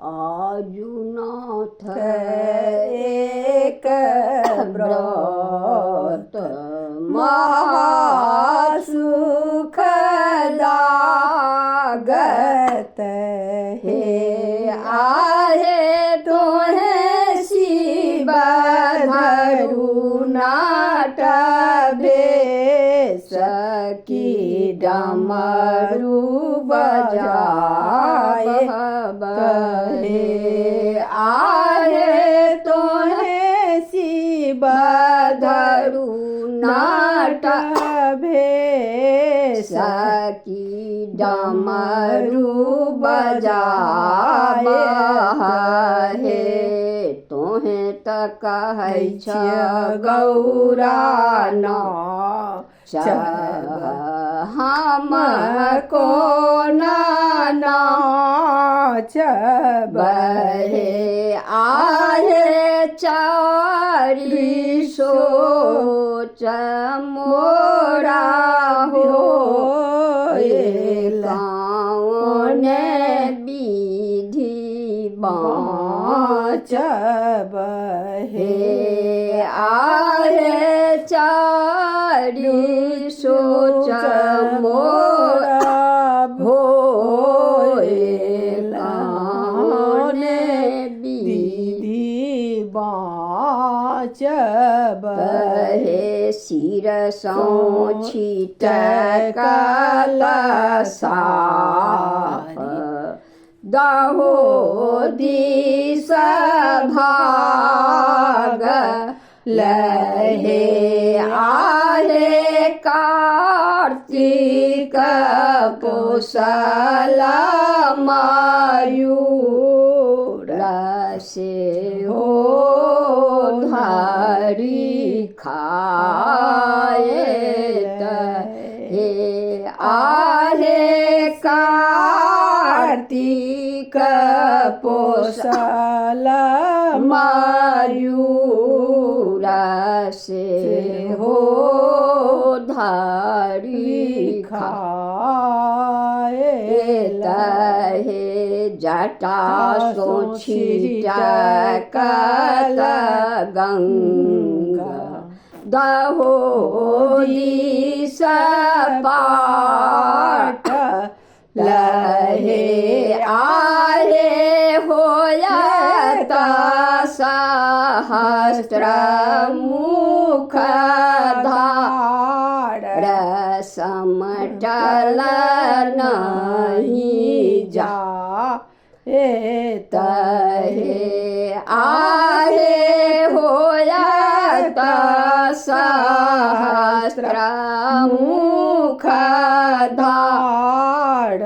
आजुनाथ एक व्रत महासुखदागत हे आहे तोहे शिव धरुनाट भेष की डमरू बजाए बहे आहे तोहे शिव धरुनाट भेष की डमरू बजाए हे तोहे त कहै छ गौरा नाच हम को नाच बहे आहे चारी सोच मोरा हो कौने विधि बाँच बहे आहे चारी सोच मोरा भोले विधि बाँच बहे सिर सौ छिटकल साफ दहो दिस भाग लहे आहे कार्तिक पोसल मयूर से हो धरी खाए हे आहे कार्तिक पोसल मयूर से हो धरी खाए हे जटा सो छिटकल गंगा दहो दिस पाट लहे आहे होयत सहस्त्र मुख धार समटल नहीं जा तहे आहे होयत सहस्त्र मुख धार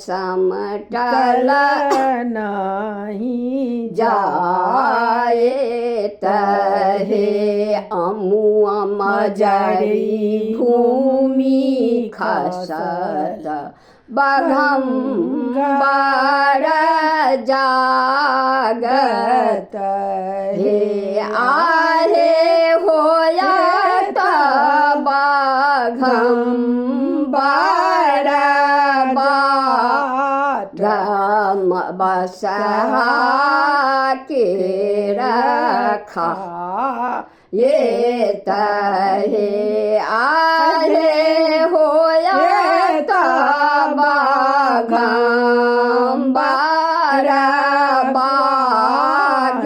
समटल नहीं जाए तहे अमुआ मजरी भूमि खसत बघम्बर जागत हे आहे होयत बघम्बर बाट बसहा के रखा ये तहे आहे होयत बाघम्बर बाघ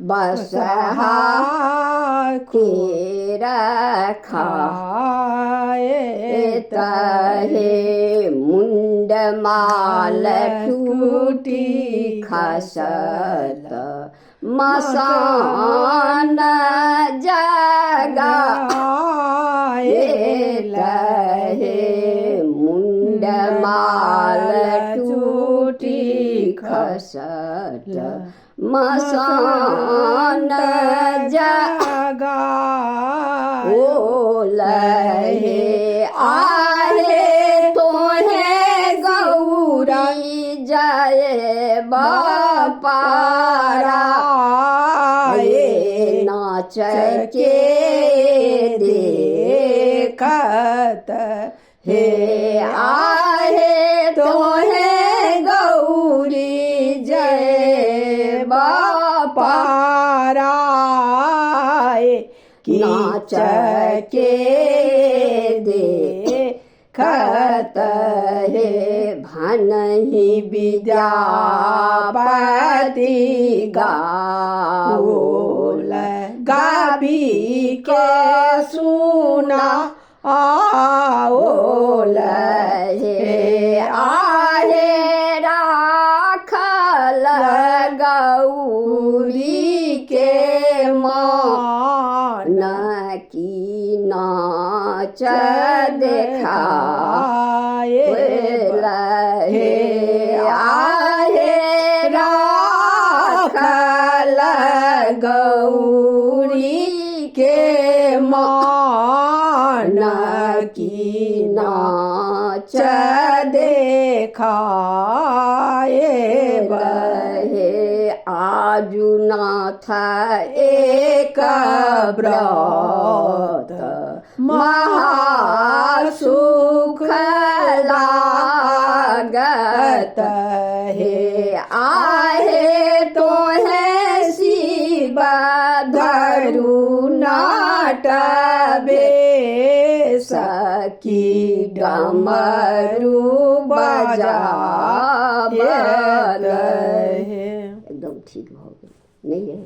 बसहा के रखा ये तहे मुंडमाल टूटी खसत मसान जगाए लहे मुंडमाल टूटी खसत मसान जगा ओ लहे आहे तोहे गौरी जय बापारा नाच के देखत हे आहे तोहे गौरी जय नाच के देखत हे भनहि विद्यापति गाओल गाबी के सुना आओल हे आहे राखल गौरी के मान की नाच देखाए हे आहे राखल गौरी के मान की नाच देखाए बहे आजु नाथ एक व्रत महासुख लागत हे आहे तो है शिव धरु नाटबे सखी डमरू बजा एकदम ठीक हो गया नहीं है।